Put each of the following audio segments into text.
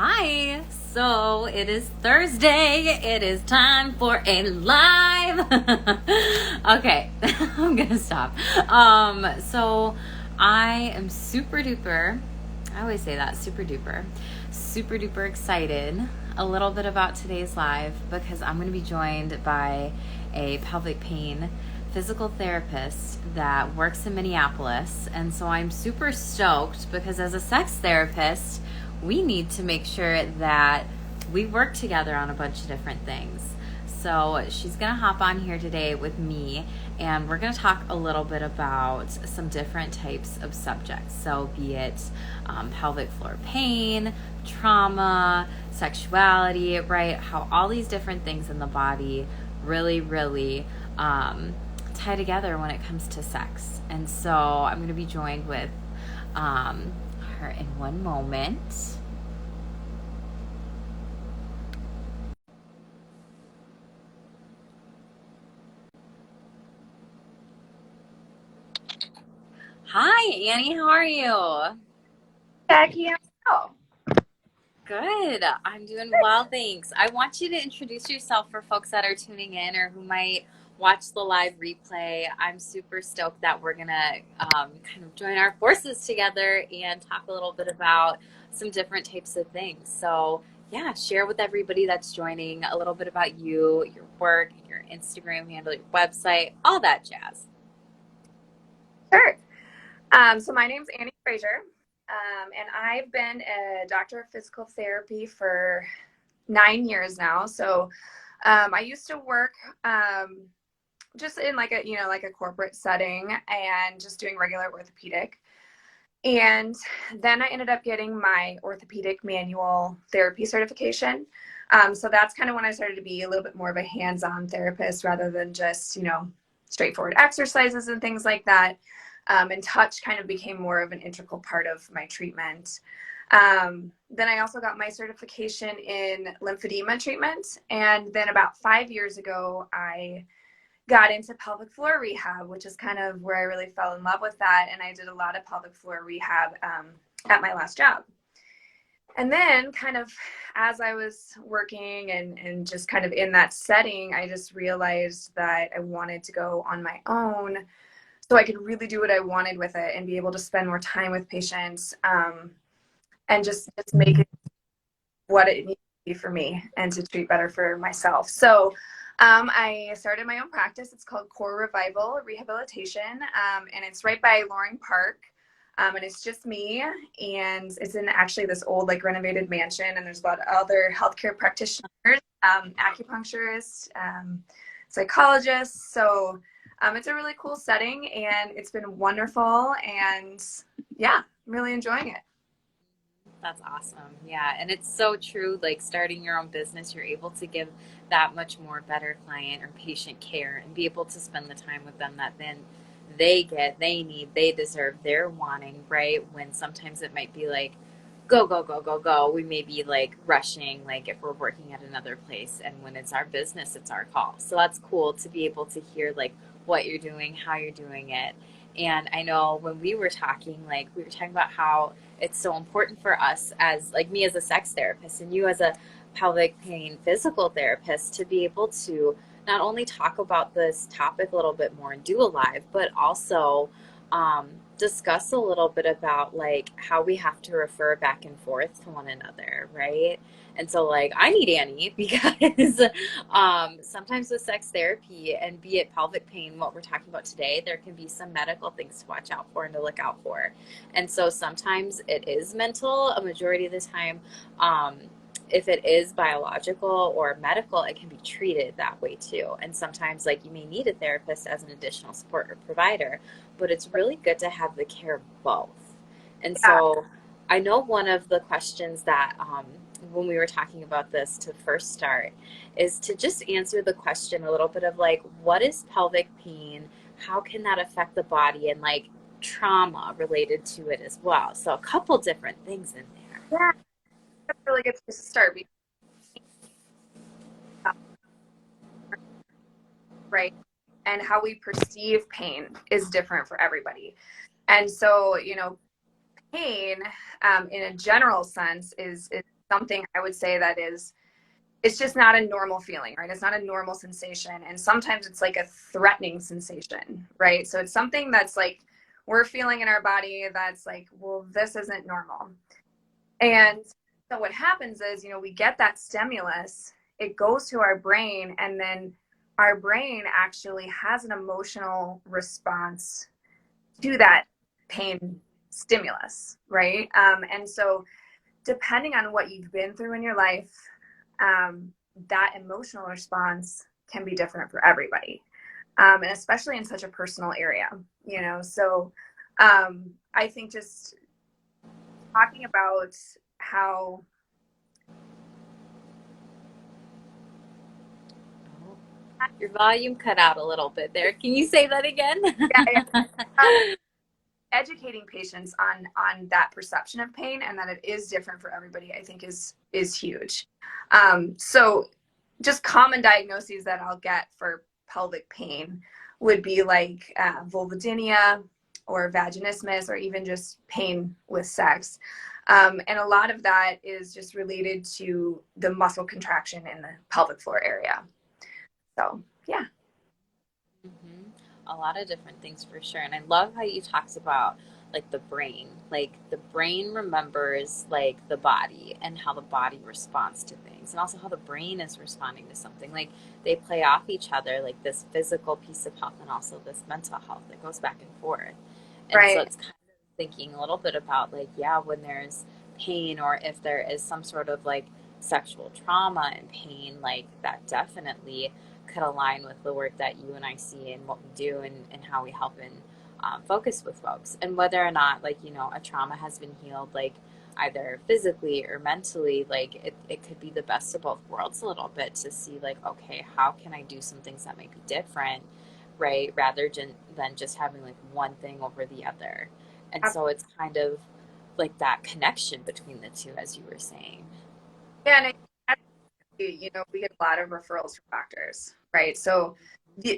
Hi, so it is Thursday. It is time for a live. Okay, I'm gonna stop. So I am super duper, I always say that, super duper excited a little bit about today's live because I'm gonna be joined by a pelvic pain physical therapist that works in Minneapolis. And so I'm super stoked because as a sex therapist, we need to make sure that we work together on a bunch of different things. So she's going to hop on here today with me, and we're going to talk a little bit about some different types of subjects. So be it pelvic floor pain, trauma, sexuality, right? How all these different things in the body really tie together when it comes to sex. And so I'm going to be joined with her in one moment. Hi, Annie. How are you? Jackie, oh, Good. I'm doing well, thanks. I want you to introduce yourself for folks that are tuning in or who might watch the live replay. I'm super stoked that we're going to kind of join our forces together and talk a little bit about some different types of things. So, yeah, share with everybody that's joining a little bit about you, your work, your Instagram handle, your website, all that jazz. sure. So my name's Annie Frazier, and I've been a doctor of physical therapy for 9 years now. So I used to work just in like a corporate setting and just doing regular orthopedic. And then I ended up getting my orthopedic manual therapy certification. So that's kind of when I started to be a little bit more of a hands-on therapist rather than just, straightforward exercises and things like that. And touch kind of became more of an integral part of my treatment. Then I also got my certification in lymphedema treatment. And then about 5 years ago, I got into pelvic floor rehab, which is kind of where I really fell in love with that. And I did a lot of pelvic floor rehab at my last job. And then kind of as I was working and just kind of in that setting, I just realized that I wanted to go on my own so I could really do what I wanted with it and be able to spend more time with patients and just make it what it needs to be for me and to treat better for myself. So I started my own practice. It's called Core Revival Rehabilitation, and it's right by Loring Park. And it's just me, and it's in actually this old, like, renovated mansion, and there's a lot of other healthcare practitioners, acupuncturists, psychologists. So it's a really cool setting, and it's been wonderful, and yeah, I'm really enjoying it. That's awesome. Yeah. And it's so true. Like starting your own business, you're able to give that much more better client or patient care and be able to spend the time with them that then they need, they deserve, they're wanting, right? When sometimes it might be like, go, go, go, go, go. We may be like rushing, like if we're working at another place. And when it's our business, it's our call. So that's cool to be able to hear like what you're doing, how you're doing it. And I know when we were talking, like we were talking about how it's so important for us as like me as a sex therapist and you as a pelvic pain physical therapist to be able to not only talk about this topic a little bit more and do a live, but also discuss a little bit about like how we have to refer back and forth to one another, right? And so like I need Annie because sometimes with sex therapy and be it pelvic pain, what we're talking about today, there can be some medical things to watch out for and to look out for. And so sometimes it is mental, a majority of the time. If it is biological or medical, it can be treated that way too. And sometimes, like, you may need a therapist as an additional support or provider, but it's really good to have the care of both. And Yeah. so, I know one of the questions that, when we were talking about this to first start, is to just answer the question a little bit of like, what is pelvic pain? How can that affect the body? And like, trauma related to it as well. So, a couple different things in there. Yeah, that's a really good place to start because, right, and how we perceive pain is different for everybody. And so, pain in a general sense is something I would say that is, it's just not a normal feeling, right? It's not a normal sensation. And sometimes it's like a threatening sensation, right? So it's something that's like we're feeling in our body that's like, well, this isn't normal. And so what happens is, we get that stimulus, it goes to our brain, and then our brain actually has an emotional response to that pain stimulus, right? And so depending on what you've been through in your life, that emotional response can be different for everybody, and especially in such a personal area, So I think just talking about how. Your volume cut out a little bit there. Can you say that again? Yeah, yeah. Um, Educating patients on that perception of pain and that it is different for everybody, I think is huge. So just common diagnoses that I'll get for pelvic pain would be like vulvodynia or vaginismus, or even just pain with sex. And a lot of that is just related to the muscle contraction in the pelvic floor area. So yeah. hmm A lot of different things for sure. And I love how you talked about like the brain. Like the brain remembers like the body and how the body responds to things, and also how the brain is responding to something. Like they play off each other, like this physical piece of health and also this mental health that goes back and forth. And so Right. it's kind of thinking a little bit about like, yeah, when there's pain or if there is some sort of like sexual trauma and pain, like that definitely could align with the work that you and I see and what we do, and how we help and focus with folks. And whether or not, like, a trauma has been healed, like either physically or mentally, like it could be the best of both worlds a little bit to see, like, okay, how can I do some things that might be different, right? Rather than just having like one thing over the other. And so it's kind of like that connection between the two, as you were saying. Yeah, and we get a lot of referrals from doctors, right? So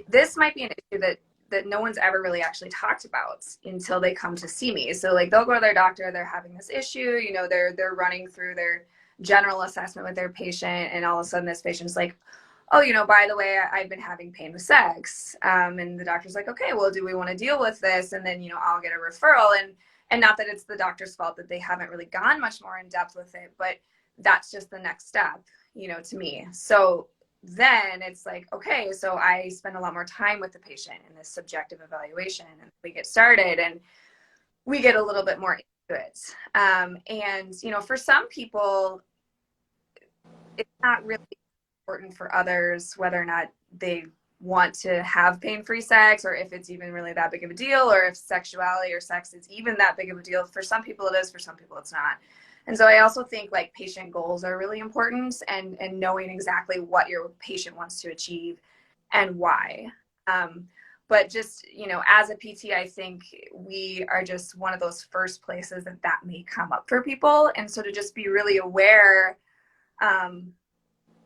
this might be an issue that no one's ever really actually talked about until they come to see me. So like they'll go to their doctor, they're having this issue, they're running through their general assessment with their patient, and all of a sudden this patient's like, oh, by the way, I've been having pain with sex. And the doctor's like, okay, well, do we want to deal with this? And then, I'll get a referral. And not that it's the doctor's fault that they haven't really gone much more in depth with it, but that's just the next step, to me. So then it's like, okay, so I spend a lot more time with the patient in this subjective evaluation, and we get started and we get a little bit more into it. And, for some people, it's not really important. For others, whether or not they want to have pain-free sex, or if it's even really that big of a deal, or if sexuality or sex is even that big of a deal. For some people it is, for some people it's not. And so I also think like patient goals are really important, and knowing exactly what your patient wants to achieve and why. But just, as a PT, I think we are just one of those first places that may come up for people. And so to just be really aware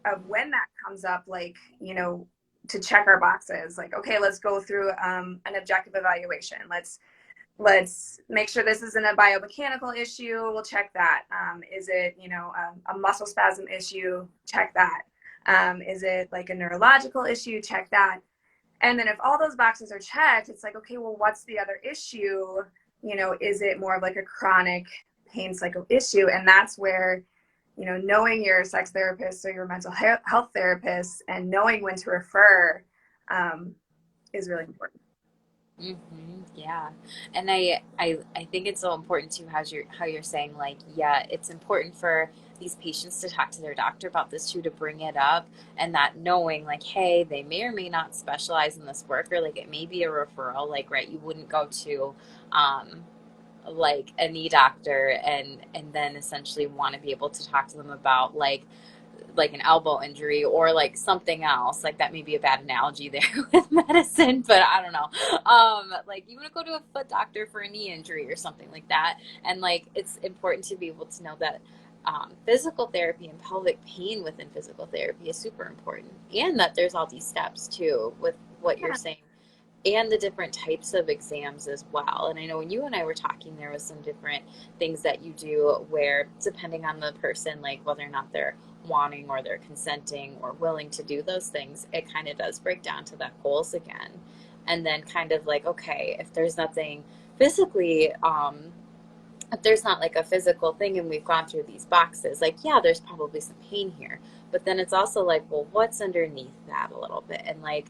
of when that comes up, like, to check our boxes, like, okay, let's go through an objective evaluation. Let's make sure this isn't a biomechanical issue. We'll check that. Is it, a muscle spasm issue? Check that. Is it like a neurological issue? Check that. And then if all those boxes are checked, it's like, okay, well, what's the other issue? Is it more of like a chronic pain cycle issue? And that's where, knowing your sex therapist or your mental health therapist and knowing when to refer is really important. Yeah, and I think it's so important too how you're saying, like, yeah, it's important for these patients to talk to their doctor about this too, to bring it up, and that knowing like, hey, they may or may not specialize in this work, or like it may be a referral, like, right, you wouldn't go to um like a knee doctor and then essentially want to be able to talk to them about like an elbow injury or like something else. Like that may be a bad analogy there with medicine, but I don't know. Like you want to go to a foot doctor for a knee injury or something like that. And like it's important to be able to know that physical therapy and pelvic pain within physical therapy is super important, and that there's all these steps too with what you're Yeah. saying. and the different types of exams as well. And I know when you and I were talking, there was some different things that you do where, depending on the person, like whether or not they're wanting or they're consenting or willing to do those things, it kind of does break down to that goals again. And then kind of like, okay, if there's nothing physically, if there's not like a physical thing and we've gone through these boxes, like, yeah, there's probably some pain here. But then it's also like, well, what's underneath that a little bit? And like,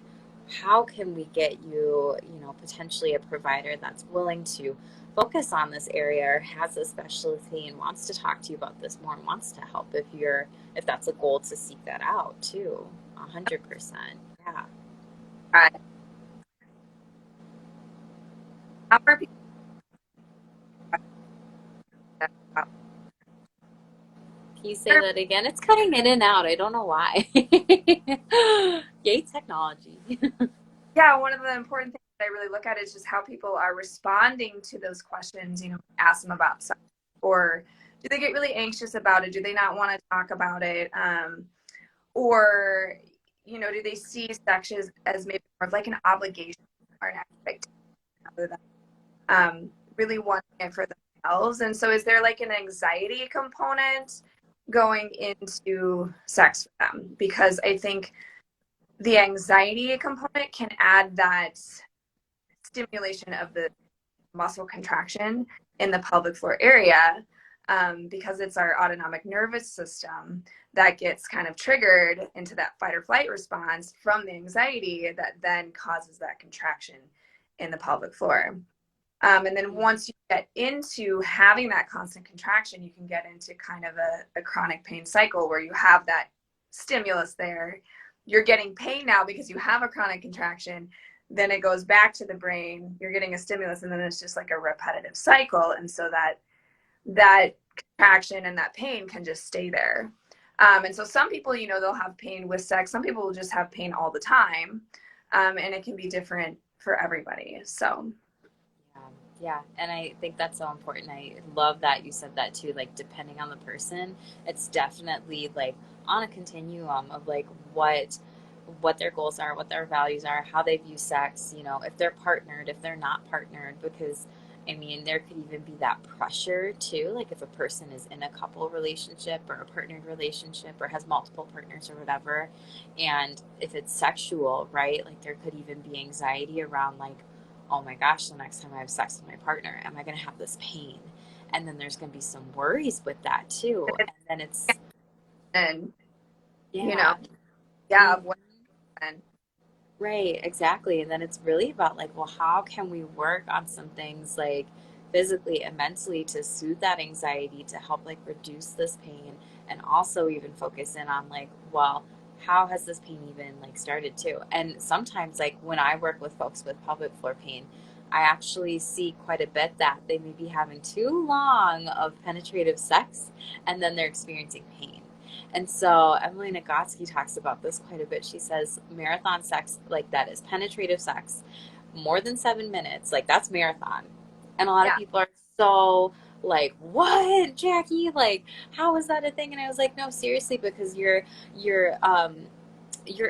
how can we get you, you know, potentially a provider that's willing to focus on this area or has a specialty and wants to talk to you about this more and wants to help if that's a goal to seek that out too. 100%. Yeah. Right. How are people Can you say that again? It's cutting in and out. I don't know why. Yay, technology. Yeah, one of the important things that I really look at is just how people are responding to those questions, you know, ask them about sex. Or do they get really anxious about it? Do they not want to talk about it? Or, you know, do they see sex as maybe more of like an obligation or an expectation rather than really wanting it for themselves? And so is there like an anxiety component going into sex for them? Because I think the anxiety component can add that stimulation of the muscle contraction in the pelvic floor area, because it's our autonomic nervous system that gets kind of triggered into that fight or flight response from the anxiety that then causes that contraction in the pelvic floor. And then once you get into having that constant contraction, you can get into kind of a chronic pain cycle where you have that stimulus there. You're getting pain now because you have a chronic contraction. Then it goes back to the brain. You're getting a stimulus, and then it's just like a repetitive cycle. And so that contraction and that pain can just stay there. And so some people, you know, they'll have pain with sex. Some people will just have pain all the time, and it can be different for everybody. So. Yeah, yeah, and I think that's so important. I love that you said that too. Like, depending on the person, it's definitely like on a continuum of like what their goals are, what their values are, how they view sex, you know, if they're partnered, if they're not partnered, because I mean, there could even be that pressure too. Like, if a person is in a couple relationship or a partnered relationship or has multiple partners or whatever, and if it's sexual, right? Like, there could even be anxiety around, like, oh my gosh, the next time I have sex with my partner, am I going to have this pain? And then there's going to be some worries with that too. And then it's, And you know, yeah. yeah, Mhm. of what and Right, exactly. And then it's really about like, well, how can we work on some things like physically and mentally to soothe that anxiety to help like reduce this pain and also even focus in on like, well, how has this pain even like started to? And sometimes like when I work with folks with pelvic floor pain, I actually see quite a bit that they may be having too long of penetrative sex and then they're experiencing pain. And so Emily Nagoski talks about this quite a bit. She says marathon sex like that is penetrative sex, more than 7 minutes, like that's marathon. And a lot of yeah, people are so like, what, Jackie? Like, how is that a thing? And I was like, no, seriously, because your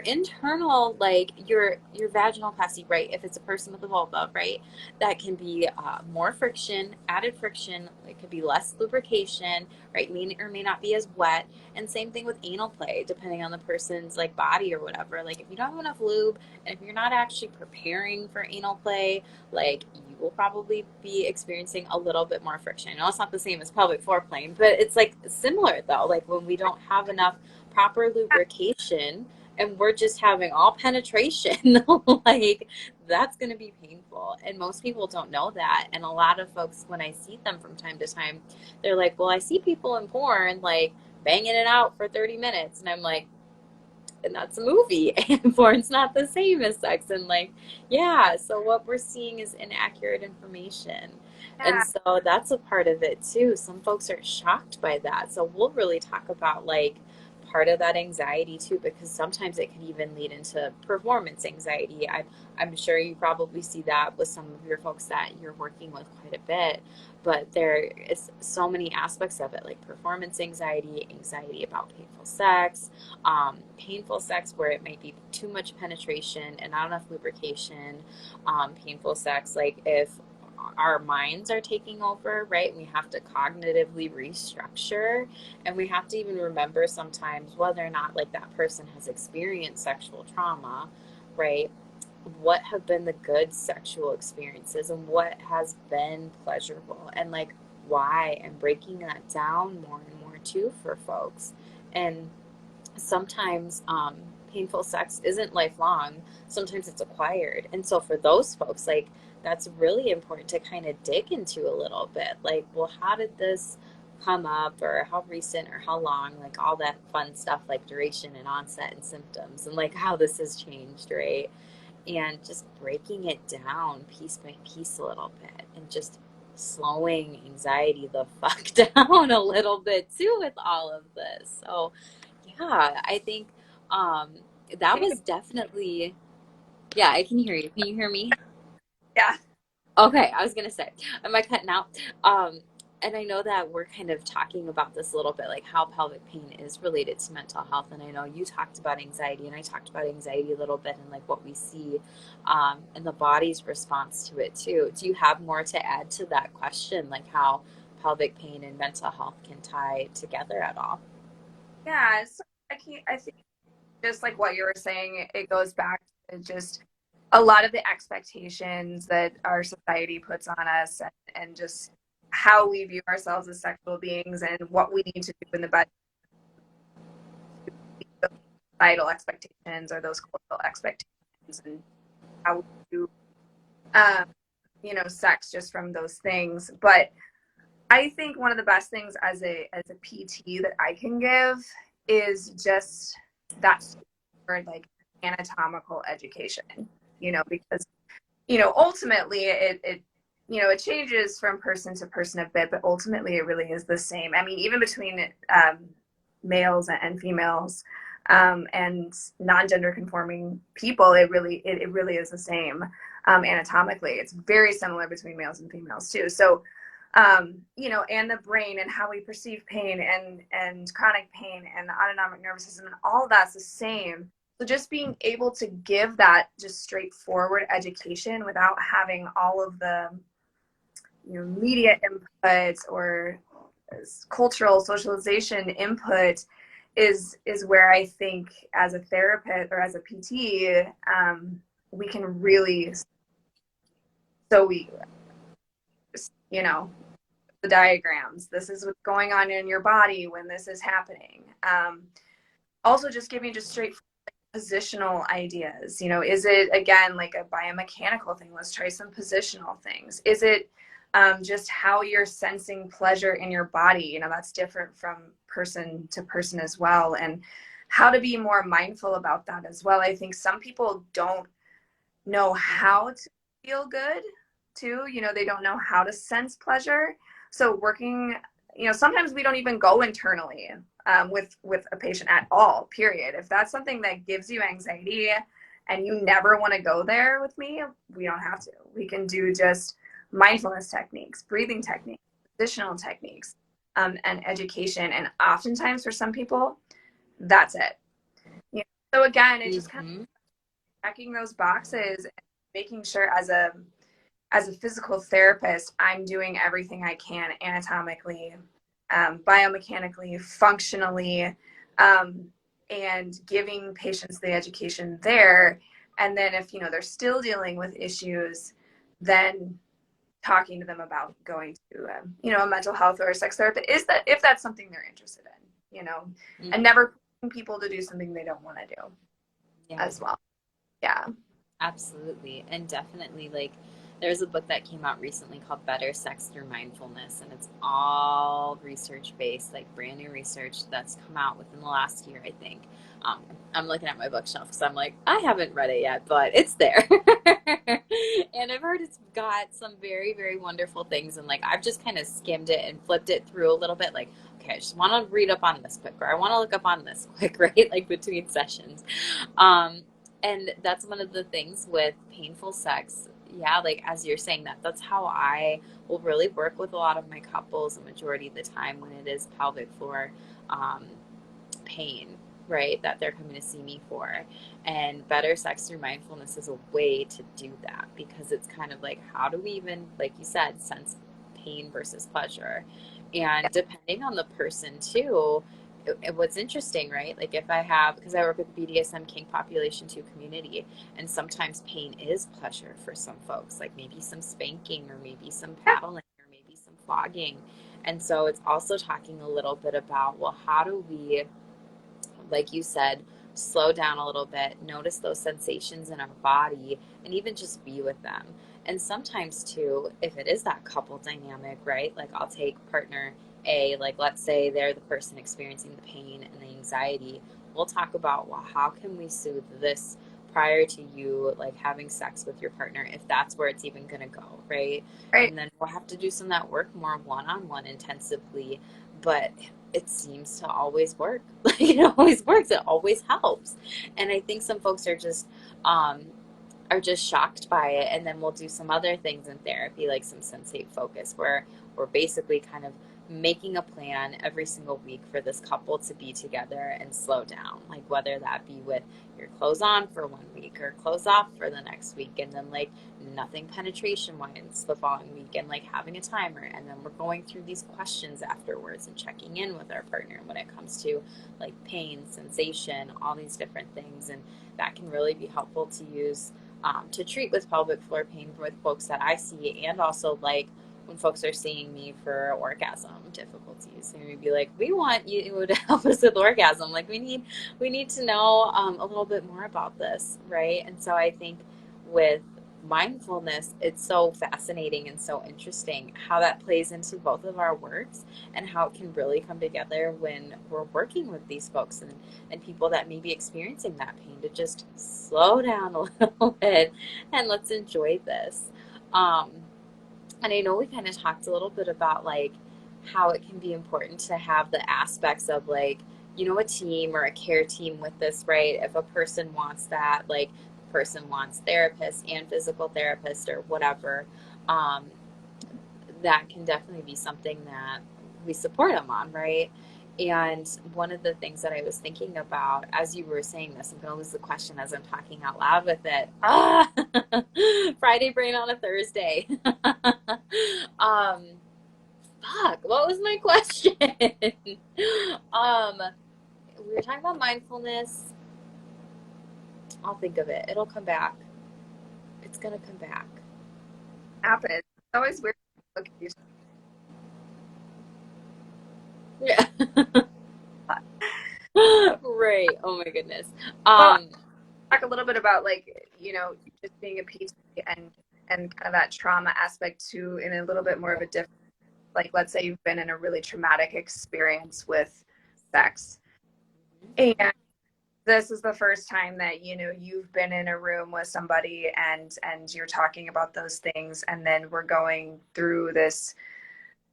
internal like your vaginal capacity, right, if it's a person with a vulva, right, that can be more friction, added friction. It could be less lubrication, right, may or may not be as wet. And same thing with anal play, depending on the person's like body or whatever. Like, if you don't have enough lube and if you're not actually preparing for anal play, like, you will probably be experiencing a little bit more friction. I know it's not the same as pelvic floor plane, but it's like similar though. Like, when we don't have enough proper lubrication and we're just having all penetration, like, that's going to be painful. And most people don't know that. And a lot of folks, when I see them from time to time, they're like, well, I see people in porn, like, banging it out for 30 minutes. And I'm like, and that's a movie. And porn's not the same as sex. And like, yeah, so what we're seeing is inaccurate information. And yeah, so that's a part of it too. Some folks are shocked by that. So we'll really talk about like part of that anxiety too, because sometimes it can even lead into performance anxiety. I'm sure you probably see that with some of your folks that you're working with quite a bit, but there is so many aspects of it, like performance anxiety, anxiety about painful sex where it might be too much penetration and not enough lubrication, painful sex, like if our minds are taking over, right? We have to cognitively restructure, and we have to even remember sometimes whether or not like that person has experienced sexual trauma, right? What have been the good sexual experiences and what has been pleasurable, and like why, and breaking that down more and more too for folks. And sometimes painful sex isn't lifelong, sometimes it's acquired. And so for those folks, like that's really important to kind of dig into a little bit, like, well, how did this come up, or how recent, or how long, like all that fun stuff, like duration and onset and symptoms, and like how this has changed, right? And just breaking it down piece by piece a little bit, and just slowing anxiety the fuck down a little bit too with all of this. So yeah, I think um that was definitely, yeah, I can hear you. Can you hear me? Yeah. Okay, I was gonna say, am I cutting out? And I know that we're kind of talking about this a little bit, like how pelvic pain is related to mental health. And I know you talked about anxiety, and I talked about anxiety a little bit, and like what we see in the body's response to it too. Do you have more to add to that question, like how pelvic pain and mental health can tie together at all? Yeah. So I think just like what you were saying, it goes back to just a lot of the expectations that our society puts on us, and just how we view ourselves as sexual beings and what we need to do in the bed to meet those societal expectations or those cultural expectations, and how we do, um, sex just from those things. But I think one of the best things as a PT that I can give is just that for like anatomical education, because ultimately it changes from person to person a bit, but ultimately it really is the same. I mean, even between males and females, and non-gender conforming people, it really is the same. Anatomically, it's very similar between males and females too. So and the brain and how we perceive pain and chronic pain and the autonomic nervous system, and all of that's the same. So just being able to give that just straightforward education without having all of the media inputs or cultural socialization input is where I think as a therapist or as a PT, we can really, so we you know the diagrams. This is what's going on in your body when this is happening. Also, just giving just straight positional ideas. Is it again like a biomechanical thing? Let's try some positional things. Is it just how you're sensing pleasure in your body? That's different from person to person as well, and how to be more mindful about that as well. I think some people don't know how to feel good too. They don't know how to sense pleasure. So working, sometimes we don't even go internally with a patient at all, period. If that's something that gives you anxiety and you never want to go there with me, we don't have to. We can do just mindfulness techniques, breathing techniques, positional techniques, and education. And oftentimes for some people, that's it. So again, it just kind of Mm-hmm. checking those boxes and making sure as a physical therapist, I'm doing everything I can anatomically, biomechanically, functionally, and giving patients the education there. And then if, they're still dealing with issues, then talking to them about going to, a mental health or a sex therapist, is that if that's something they're interested in, and Mm-hmm. never pushing people to do something they don't want to do Yeah. as well. Yeah. Absolutely. And definitely, like, there's a book that came out recently called Better Sex Through Mindfulness, and it's all research based, like brand new research that's come out within the last year, I think. I'm looking at my bookshelf because I'm like, I haven't read it yet, but it's there. And I've heard it's got some very, very wonderful things. And like, I've just kind of skimmed it and flipped it through a little bit, like, okay, I just want to read up on this quick, or I want to look up on this quick, right? Like between sessions. Um, and that's one of the things with painful sex. Yeah, like as you're saying that, that's how I will really work with a lot of my couples the majority of the time when it is pelvic floor um, pain, right? That they're coming to see me for. And better sex through mindfulness is a way to do that because it's kind of like, how do we even, like you said, sense pain versus pleasure? And depending on the person too, what's interesting, right? Like if I have, because I work with BDSM kink population 2 community, and sometimes pain is pleasure for some folks, like maybe some spanking or maybe some paddling or maybe some flogging. And so it's also talking a little bit about, well, how do we, like you said, slow down a little bit, notice those sensations in our body, and even just be with them. And sometimes, too, if it is that couple dynamic, right? Like I'll take partner A, like let's say they're the person experiencing the pain and the anxiety. We'll talk about, well, how can we soothe this prior to you like having sex with your partner if that's where it's even going to go, right? Right. And then we'll have to do some of that work more one-on-one intensively, but it seems to always work. Like it always works. It always helps. And I think some folks um, are just shocked by it. And then we'll do some other things in therapy, like some sensate focus, where we're basically kind of making a plan every single week for this couple to be together and slow down. Like whether that be with your clothes on for 1 week or clothes off for the next week, and then like nothing penetration wise the following week, and like having a timer. And then we're going through these questions afterwards and checking in with our partner when it comes to like pain, sensation, all these different things. And that can really be helpful to use to treat with pelvic floor pain with folks that I see, and also like when folks are seeing me for orgasm difficulties. They may be like, we want you to help us with orgasm. Like we need to know a little bit more about this, right? And so I think with mindfulness, it's so fascinating and so interesting how that plays into both of our works and how it can really come together when we're working with these folks and people that may be experiencing that pain to just slow down a little bit and let's enjoy this. Um, and I know we kind of talked a little bit about like how it can be important to have the aspects of like, a team or a care team with this, right? If a person wants that, like the person wants therapist and physical therapist or whatever, um, that can definitely be something that we support them on, right? And one of the things that I was thinking about as you were saying this, I'm going to lose the question as I'm talking out loud with it. Friday brain on a Thursday. um, fuck, what was my question? um, we were talking about mindfulness. I'll think of it. It'll come back. It's going to come back. Happens. It's always weird to look at yourself. Yeah. Right. Oh my goodness. Well, Um, talk a little bit about like, just being a PT and kind of that trauma aspect too, in a little bit more of a different, like let's say you've been in a really traumatic experience with sex, and this is the first time that you've been in a room with somebody and you're talking about those things, and then we're going through this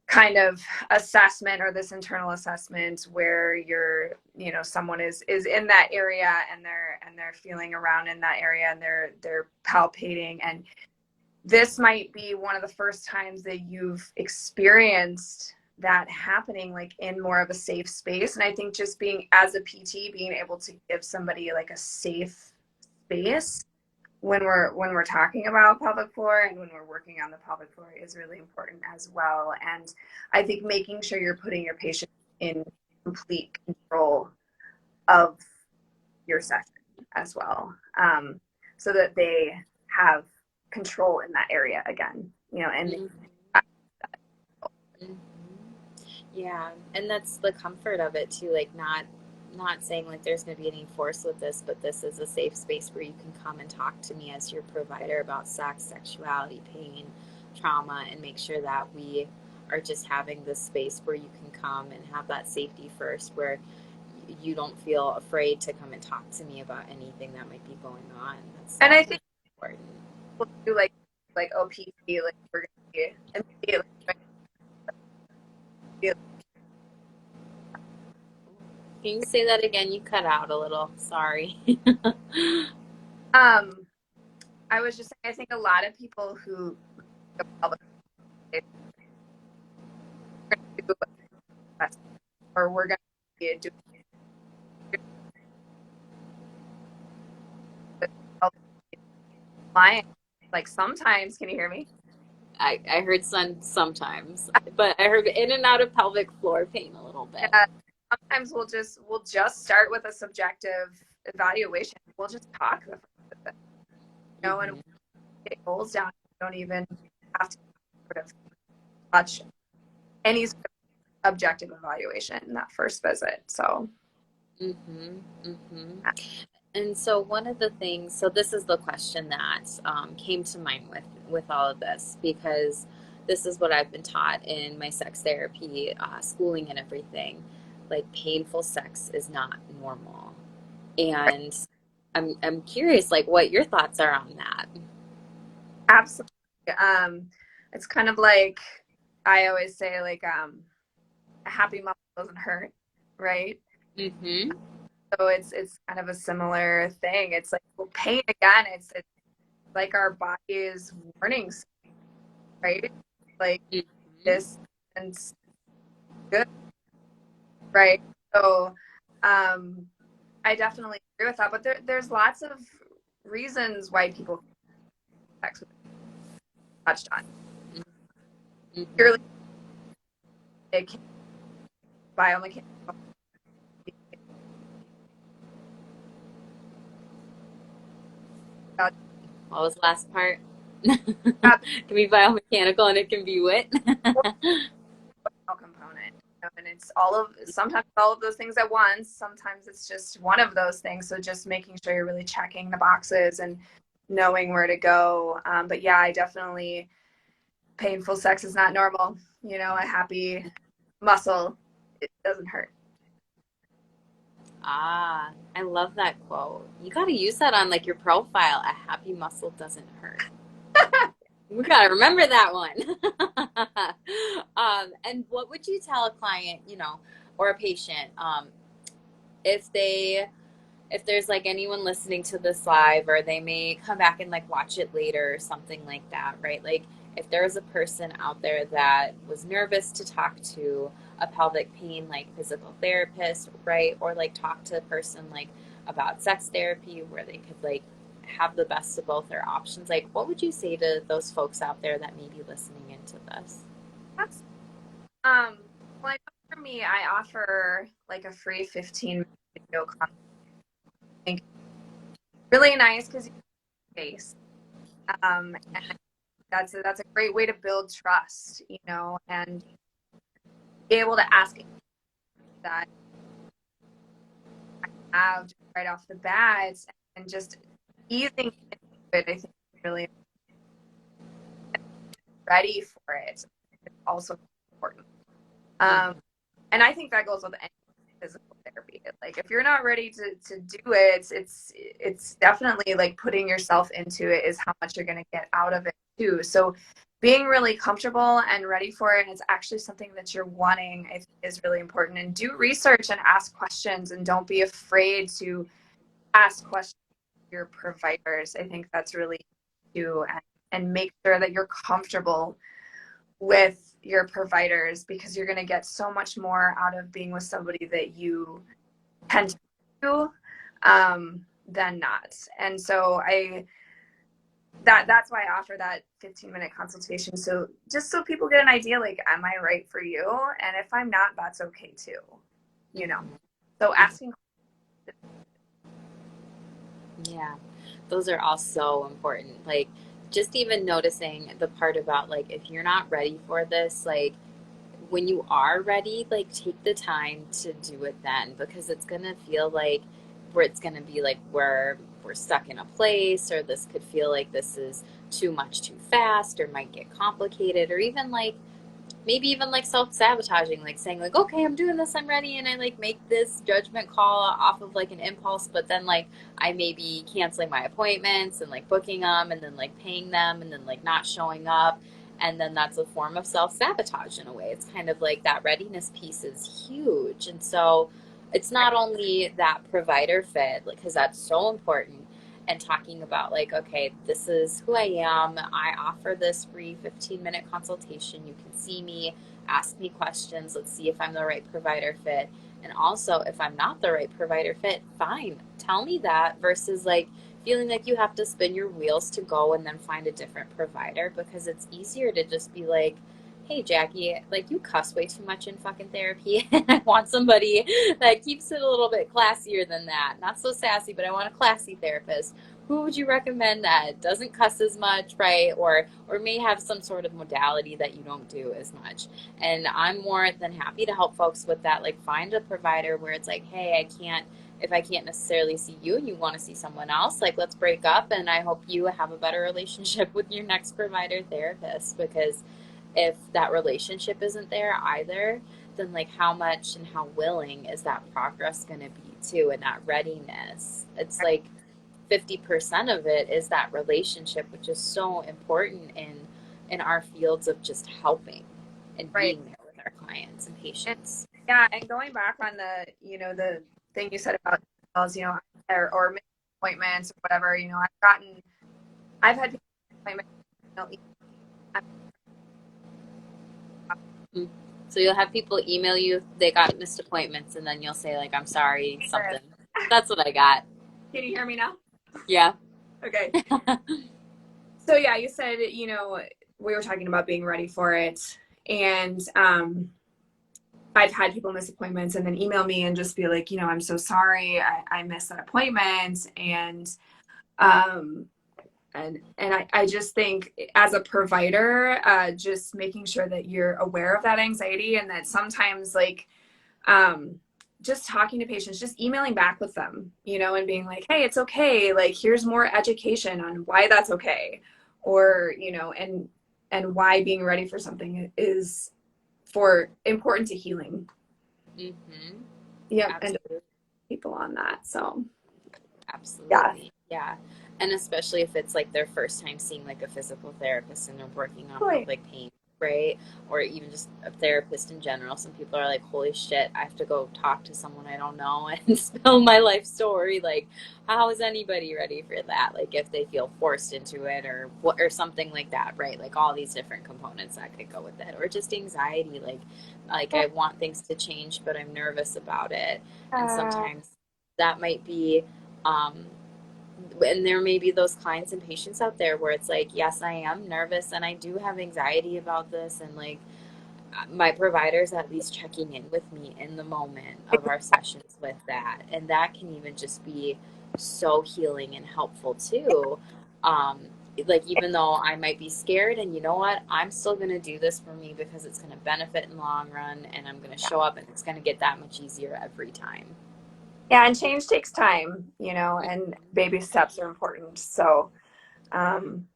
kind of assessment or this internal assessment where someone is in that area, and they're feeling around in that area, and they're palpating, and this might be one of the first times that you've experienced that happening like in more of a safe space. And I think just being as a PT, being able to give somebody like a safe space when we're talking about pelvic floor and when we're working on the pelvic floor is really important as well. And I think making sure you're putting your patient in complete control of your session as well, so that they have control in that area again, and mhm. Mhm. Yeah, and that's the comfort of it too, like not saying like there's going to be any force with this, but this is a safe space where you can come and talk to me as your provider about sex, sexuality, pain, trauma, and make sure that we are just having this space where you can come and have that safety first, where you don't feel afraid to come and talk to me about anything that might be going on. That's and I definitely think important. we'll do like OPT, like we're gonna be immediately Can you say that again? You cut out a little. Sorry. Um, I was just saying, I think a lot of people who go public, they're going to do this, or we're going to be doing this client. Like sometimes, can you hear me? I heard sometimes, but I heard in and out of pelvic floor pain a little bit. Yeah, sometimes we'll just start with a subjective evaluation. We'll just talk the first bit, and Hmm. get goals down. You don't even have to sort of touch any sort of objective evaluation in that first visit. So, Hmm. Hmm. And so one of the things, so this is the question that came to mind with all of this, because this is what I've been taught in my sex therapy schooling and everything. Like painful sex is not normal, and I'm curious, like what your thoughts are on that. absolutely. It's kind of like I always say, like, a happy muscle doesn't hurt, right? Mm-hmm. So it's kind of a similar thing. It's like, well, pain again. It's like our body is warning, right? Like Mm-hmm. this and good, right? So, um, I definitely agree with that. But there's lots of reasons why people have sex with touched on. Purely, Mm-hmm. it can be biomechanical. What was the last part? Can be biomechanical and it can be wit. Component. And it's all of sometimes all of those things at once. Sometimes it's just one of those things. So just making sure you're really checking the boxes and knowing where to go. But yeah, I definitely painful sex is not normal. A happy muscle, it doesn't hurt. Ah, I love that quote. You got to use that on like your profile. A happy muscle doesn't hurt. We got to remember that one. And what would you tell a client, or a patient, if they if there's like anyone listening to this live, or they may come back and like watch it later or something like that, right? Like if there was a person out there that was nervous to talk to a pelvic pain like physical therapist, right? Or like talk to a person like about sex therapy where they could like have the best of both their options, like what would you say to those folks out there that may be listening into this? That's well, I know for me, I offer like a free 15-minute video consulting. Really nice because you have space. And that's a great way to build trust, and be able to ask that I have just right off the bat and just easing into it. I think is really ready for it. It's also important. Um, Mm-hmm. and I think that goes with any physical therapy. Like if you're not ready to do it, it's definitely like putting yourself into it is how much you're going to get out of it too. So being really comfortable and ready for it, and it's actually something that you're wanting, I think is really important. And do research and ask questions, and don't be afraid to ask questions to your providers. I think that's really too, and make sure that you're comfortable with your providers, because you're going to get so much more out of being with somebody that you tend to do, than not. And so that's why I offer that 15-minute consultation. So just so people get an idea, like, am I right for you? And if I'm not, that's okay too. You know. So Mm-hmm. asking. Yeah, those are all so important. Like, just even noticing the part about like, if you're not ready for this, like, when you are ready, like, take the time to do it then, because it's gonna feel like where it's gonna be like we're stuck in a place, or this could feel like this is too much too fast, or might get complicated, or even like maybe even like self-sabotaging, like saying like, okay, I'm doing this, I'm ready, and I like make this judgment call off of like an impulse, but then like I may be canceling my appointments and like booking them and then like paying them and then like not showing up, and then that's a form of self-sabotage in a way. It's kind of like that readiness piece is huge. And so it's not only that provider fit, because that's so important, and talking about like, okay, this is who I am. I offer this free 15-minute consultation. You can see me, ask me questions. Let's see if I'm the right provider fit. And also, if I'm not the right provider fit, fine, tell me that versus like feeling like you have to spin your wheels to go and then find a different provider, because it's easier to just be like, hey Jackie, like you cuss way too much in fucking therapy, and I want somebody that keeps it a little bit classier than that. Not so sassy, but I want a classy therapist. Who would you recommend that doesn't cuss as much, right? Or may have some sort of modality that you don't do as much. And I'm more than happy to help folks with that. Like find a provider where it's like, hey, I can't, if I can't necessarily see you and you want to see someone else, like let's break up and I hope you have a better relationship with your next provider therapist, because if that relationship isn't there either, then like how much and how willing is that progress going to be too, and that readiness? It's like 50% of it is that relationship, which is so important in our fields of just helping and Right. being there with our clients and And patients. yeah, and going back on the, the thing you said about emails, or missed appointments or whatever, I've had people appointments, Mm. So you'll have people email you they got missed appointments, and then you'll say like, I'm sorry, something. That's what I got. Can you hear me now? Yeah. Okay. So yeah, you said, we were talking about being ready for it. And I've had people miss appointments and then email me and just be like, I'm so sorry, I missed that appointment. Um, and I just think as a provider, just making sure that you're aware of that anxiety, and that sometimes like just talking to patients, just emailing back with them, and being like, hey, it's okay. Like, here's more education on why that's okay. Or, and why being ready for something is for important to healing. Mm-hmm. Yep. And Absolutely. people on that. So yeah. Absolutely. Yeah. And especially if it's like their first time seeing like a physical therapist and they're working on Totally. pelvic pain, right? Or even just a therapist in general. Some people are like, holy shit, I have to go talk to someone I don't know and spill my life story. Like, how is anybody ready for that? Like, if they feel forced into it or what, or something like that, right? Like, all these different components that could go with it, or just anxiety. Like I want things to change, but I'm nervous about it. And Uh, sometimes that might be um, and there may be those clients and patients out there where it's like, yes, I am nervous and I do have anxiety about this. And like my provider's at least checking in with me in the moment of our sessions with that. And that can even just be so healing and helpful too. Um, like even though I might be scared, and you know what, I'm still going to do this for me because it's going to benefit in the long run, and I'm going to show up and it's going to get that much easier every time. yeah. And change takes time, and baby steps are important. So, um,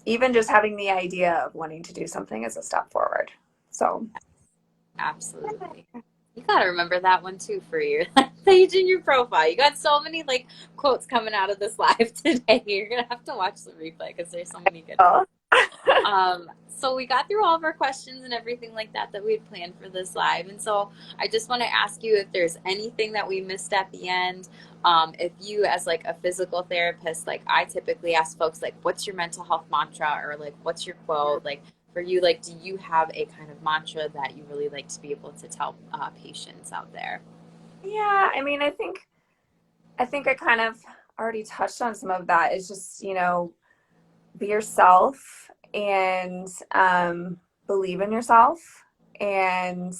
even just having the idea of wanting to do something is a step forward. So, Absolutely. You gotta remember that one too for your page in your profile. You got so many like quotes coming out of this live today. You're gonna have to watch the replay because there's so many good ones. oh, So we got through all of our questions and everything like that that we had planned for this live. And so I just want to ask you if there's anything that we missed at the end. If you, as like a physical therapist, like I typically ask folks, like, what's your mental health mantra, or like, what's your quote? Like for you, like, do you have a kind of mantra that you really like to be able to tell patients out there? yeah. I mean, I think I kind of already touched on some of that. It's just, be yourself, and believe in yourself, and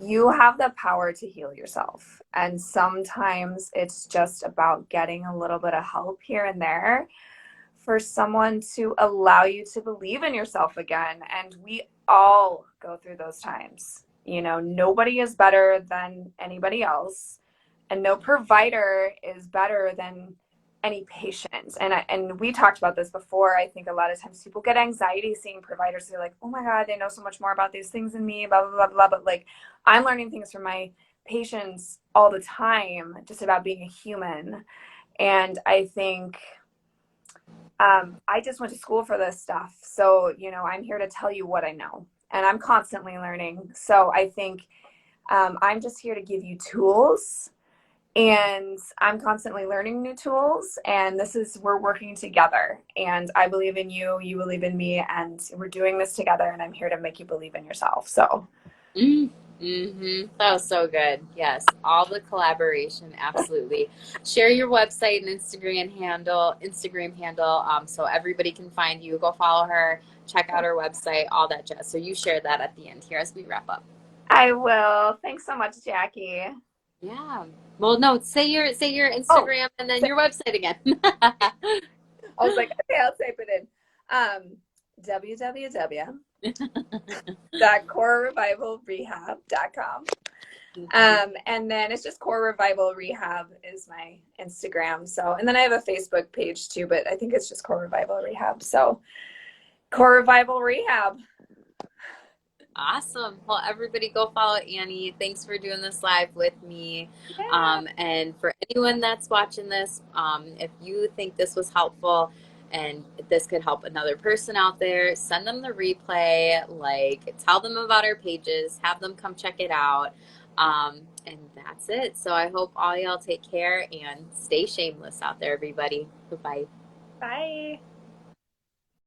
you have the power to heal yourself. And sometimes it's just about getting a little bit of help here and there for someone to allow you to believe in yourself again. And we all go through those times. Nobody is better than anybody else, and no provider is better than any patient. And we talked about this before. I think a lot of times people get anxiety seeing providers. They're like, oh my God, they know so much more about these things than me, blah, blah, blah, blah. But like, I'm learning things from my patients all the time, just about being a human. And I think I just went to school for this stuff. So, I'm here to tell you what I know, and I'm constantly learning. So I think I'm just here to give you tools, and I'm constantly learning new tools. And we're working together. And I believe in you, you believe in me, and we're doing this together. And I'm here to make you believe in yourself. So, Mm-hmm. That was so good. Yes, all the collaboration, absolutely. Share your website and Instagram handle, so everybody can find you. Go follow her, check out her website, all that jazz. So you share that at the end here as we wrap up. I will. Thanks so much, Jackie. Yeah. Well, no, say your Oh, Instagram and then your website again. I was like, okay, I'll type it in. www.corerevivalrehab.com. And then it's just Core Revival Rehab is my Instagram. So, and then I have a Facebook page too, but I think it's just Core Revival Rehab. So, Core Revival Rehab. Awesome. Well, everybody go follow Annie. Thanks for doing this live with me. Yeah. And for anyone that's watching this, if you think this was helpful and this could help another person out there, send them the replay, like tell them about our pages, have them come check it out. And that's it. So I hope all y'all take care and stay shameless out there, everybody. Goodbye. Bye.